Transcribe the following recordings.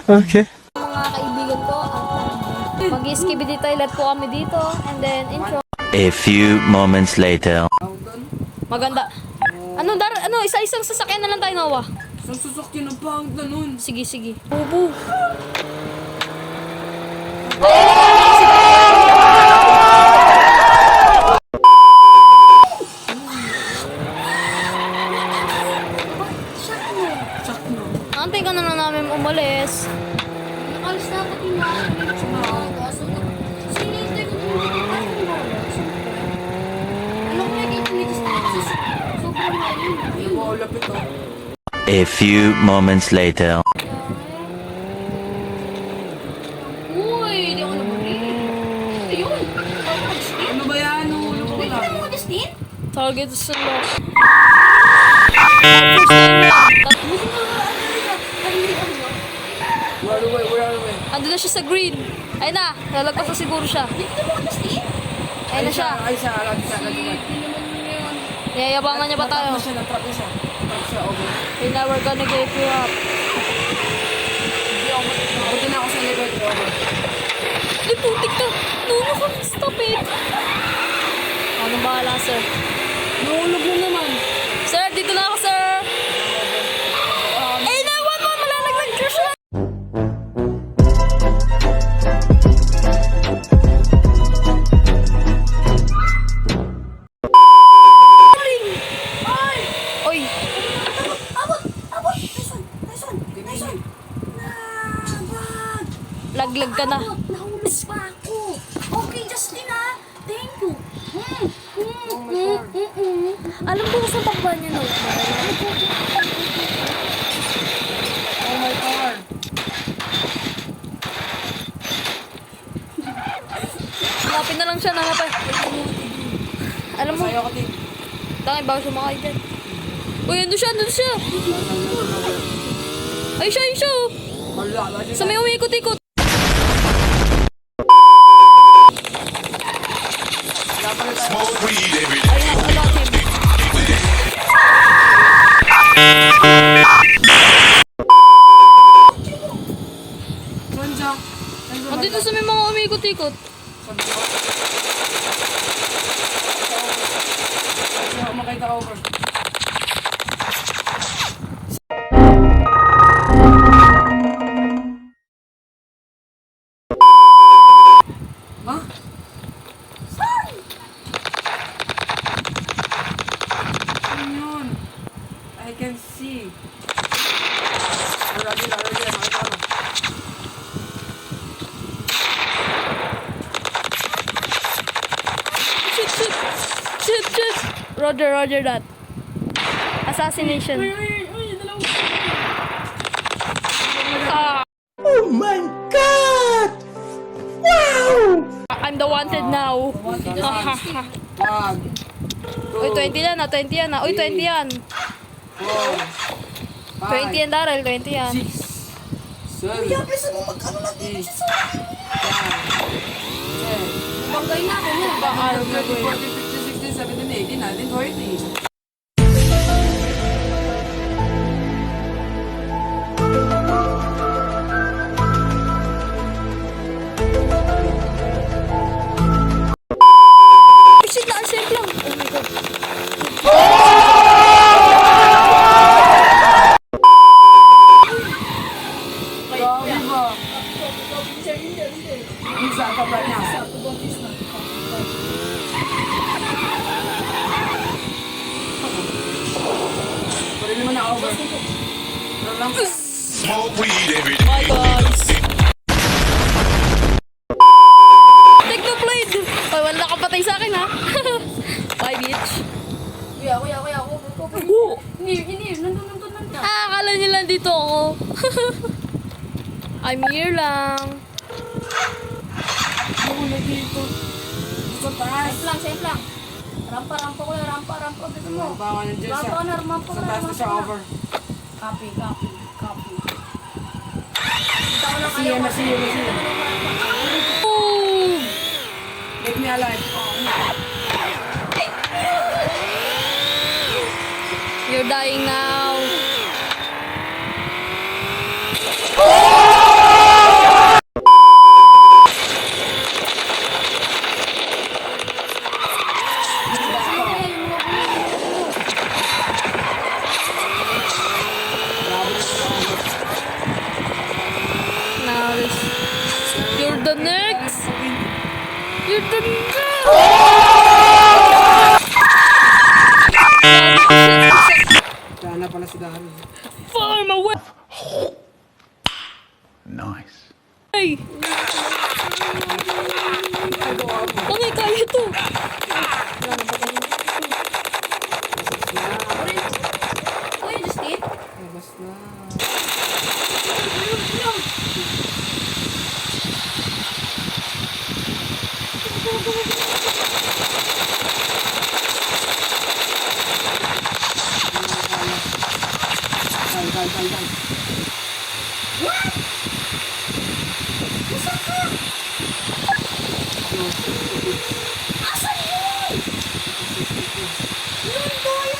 Okay. Mga kaibigan ko, mag-skibidi toilet po kami dito. And then, intro. A few moments later. Maganda. Isa-isang sasakyan na lang tayo, Noah. Saan sasakyan ang pangit na nun? Sige, sige. Bubu. Antay ka na lang namin umalis. Nakalis na pati na ako. Kaso, sinintay ko kung ano mo. Ano ko nakikita nito sa sobrang lalim. Alam mo, lapit oh. A few moments later. Uy, di ako nabuli. Ayun. Ano ba yan? Ulo ko Wait, lang. ano mo, Justin? Target sa lock. Where are we? Ando na siya sa green. Ayun na, lalagpas na siguro siya. Dito mo, Justin? Ayun na siya. Ay, siya. Alam siya. Yayabangan niya ba tayo? Natrap na siya. Natrap siya, okay. Okay, now we're gonna get you up. Punta na ako sa elevator, over. Ay, putik ka! Nuno ka! Stop it! Ano bahala, sir? Nahulog na naman. Sir, dito na ako, sir! Eh, nawan mo! Malalaglag ka siya! Oy! Abot! Tyson! Nabag! Laglag ka na. Nahulog pa ako. Okay, Justin ah. Thank you. Alam ko kung saan bakba niya, no? Oh my God. Lapin na lang siya, nangapay. Alam mo, Masaya ko, Tim. tangay, bago siya makakain dyan. Uy, andun siya! Ay, siya! Oh. Wala siya. Sa may umikot-ikot. Smoke weed every day. I got him. Saan siya? Andito sa may mga umikot-ikot. Sabi ko. Siya, makita over. Ha? Saan yun? I can see. Already, makita ko. Shoot. Roger that. Assassination. Oh my God! Wow! I'm the wanted now. One, Uy, 20 yan na, 20 yan na. Uy, 20 yan. 4, 20 yan, Daryl, 20 yan. 6, 7, 8, 9, 10, Bangay na ako na. 11, 12, 13, 14, 15, 16, 17, 18, 19, 20. Shit, na-save lang. Oh my God. Grabe ba? Isa ka ba niya? Pwede naman na over. Pero lang. Smoke weed every day. My guys. Take the blade. Ay, wala ka patay sa akin, ha? Bye, bitch. Kuya. Inir. Nandun. Akala niyo lang dito ako. I'm here lang. Muna dito. Sa taas. Safe lang. Rampa, kuya. Rampa. Dito mo. Baka nandiyan siya. Rampa na, rampa Sa na. taas na siya over. Copy. Nasiya. Boom! Make me alive. You're dying now. Ganda na! Sana pala si Gary. Farm away! Nice. Tangay, kaya to! Kuya, just eat. Labas na. Dal. Asan yun? Yun, boy.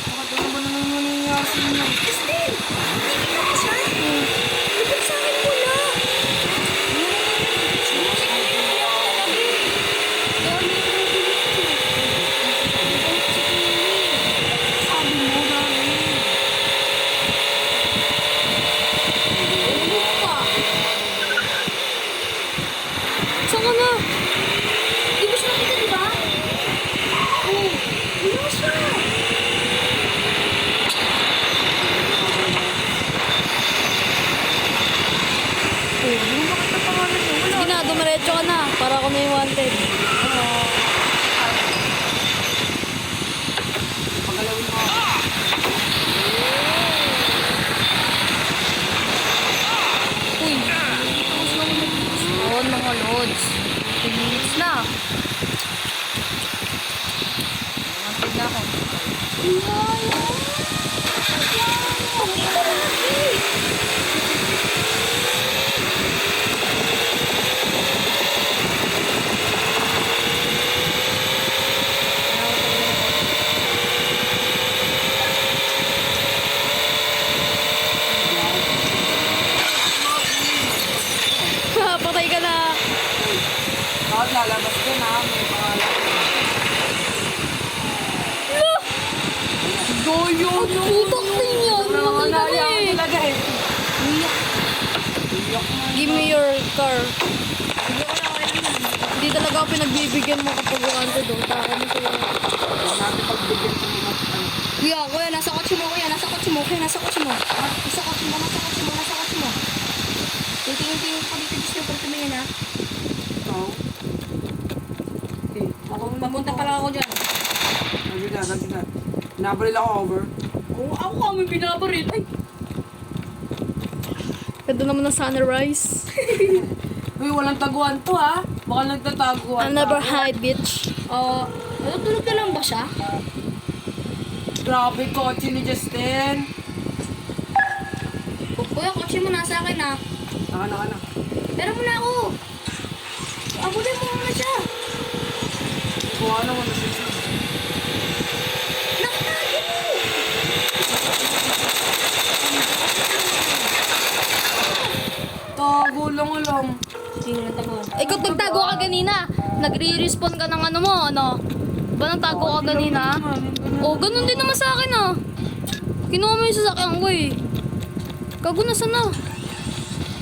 Bakit ano ba naman nangyayari sa inyo? Justin, nakikita mo siya? Likod sa akin muna. Sabi mo, Gary. Saan ka na? Di mo siya nakita, di ba? Oo. Wala siya. Sige na, dumiretso ka na. Para ako na yung wanted. Pagalawin mo. Uy! Oo, mga lods. 10 minutes na. Wanted na ako. Patay ka na. Bakit lalabas ka na? May pangalan. Goyo! Putak din yan. Matay ka na eh. Talaga eh. Give me your car. Hindi talaga ako pinagbibigyan mo kapag wanted doon. Taka mo sila. Huwag natin pagbigyan sa mga Kuya, nasa kotse mo, kuya, nasa kotse mo, kuya, nasa kotse mo. Nasa kotse mo, nasa kotse mo, nasa kotse mo. Tingin-tingin ko dito, gusto ko tumingin, ha? tao. Okay. Papunta pala ako dyan. Nagsigat. Nabaril ako over. Oo, ako kami binabaril. Ay, Ganda naman ng sunrise. Uy, walang taguan to ha. Baka nagtataguan. I'll never hide, bitch. natulog na lang ba siya? Grabe kotse ni Justin. Kuya, kotse mo nasa akin, ha? Naka. Pero muna ako. Abulin mo muna siya. Kuha naman na siya. Nakatagin mo. Tago lang. Sino na tago? Ikaw nagtago ka kanina. Nagre-respawn ka ng ano mo, ano? Ba nagtago ka kanina? Oh, ganun din naman sa akin ah. Kinuha mo yung sasakyan ko eh. Gago na sana.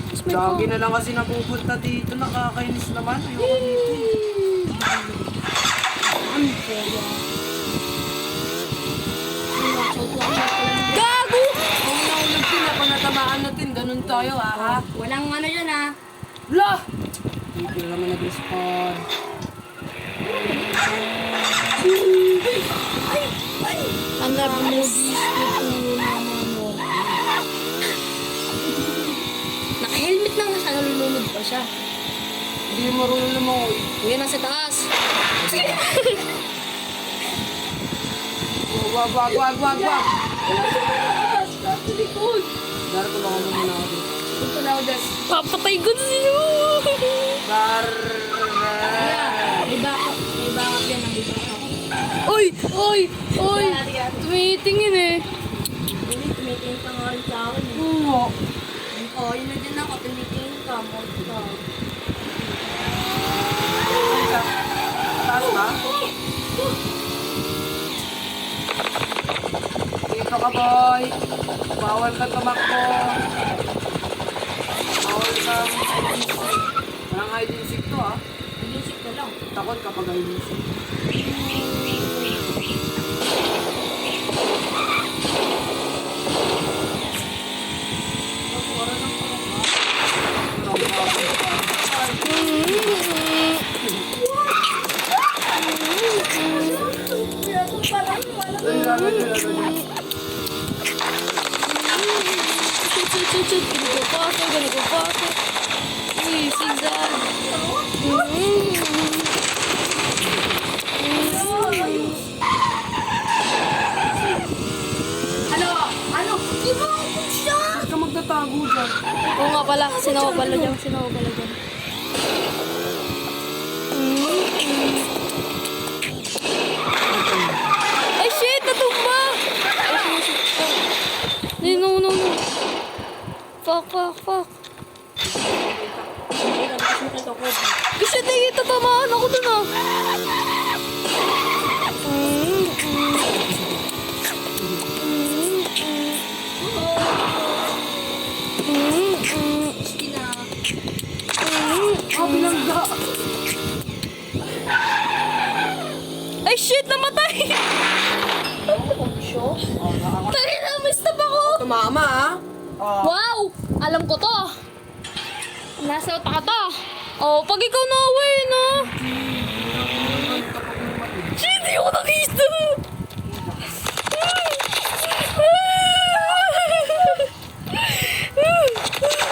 Mas may Lagi phone. na lang kasi napupunta dito. Nakakainis naman. Ayoko dito eh. Gago! Kung naulog sila, pag natamaan natin, ganun tayo ha. Walang ano dyan, ha? Blah! Hindi na naman nag-respawn. Ang love movies mo. Naka-helmet na nga siya, nalulunod pa siya. Hindi marunong naman. Kuya, nasa taas. Wag. Sa likod. Dar, tulungan mo muna ako dito. Punta na ako dyan. Papatay ko na sa'yo. Dar! Kuya, may backup. May backup yan, may backup. Oy! Tumitingin eh. Tumitingin ka nga rin sa akin. Oo. Oo, yun na din ako. Tumitingin ka. Mode ka. Taas ba? Dito ka, boy. Bawal ka tumakbo. Bawal ka. Walang hide and seek to ah. Music na lang. Takot kapag hide and seek. Ganito pa ako. Uy, si Zad. Ano? Di ba ako siya? Ba't ka magtatago dyan? Oo nga pala, sinawa pala dyan. Ay shit, natumba! Ay, sumusukta. No. Fuck. Kasi tingin, tatamaan ako dun ah. Bilangga! Ay shit, namatay! Tayo na, may stop ako! Tumama ah! Wow! Alam ko to. Nasa utak to. Oh, pag ikaw na-away, no? Shit, di ako nakita.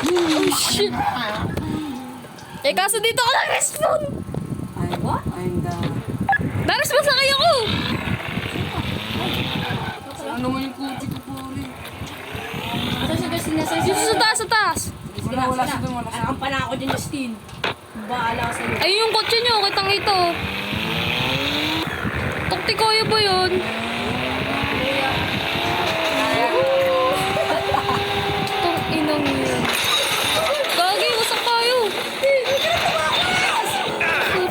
Oh, shit. Eh, kaso dito ako na-respawn. I'm the... Na-respawn sa kaya ko. Ano mo yung kutsi ko po rin? Dito sa taas. Wala siya dun, wala siya. Ang pana ako dyan, Justin. Bahala ka sa'yo. Ayun yung kotse nyo, kitang ito. Taktikoyo ba yun? Itong inang yun. Gagi, wasak tayo.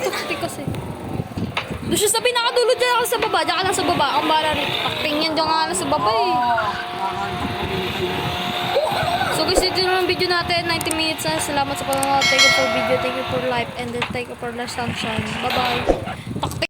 Taktik kasi. Doon siya sa pinakadulo dyan ako sa baba. Diyan ka lang sa baba. Ang bala rin. Takting yan dyan ka lang sa baba eh. So guys, ito na ang video natin. 90 minutes na. Salamat sa panonood. Thank you for video. Thank you for life. And then thank you for the sunshine. Bye-bye.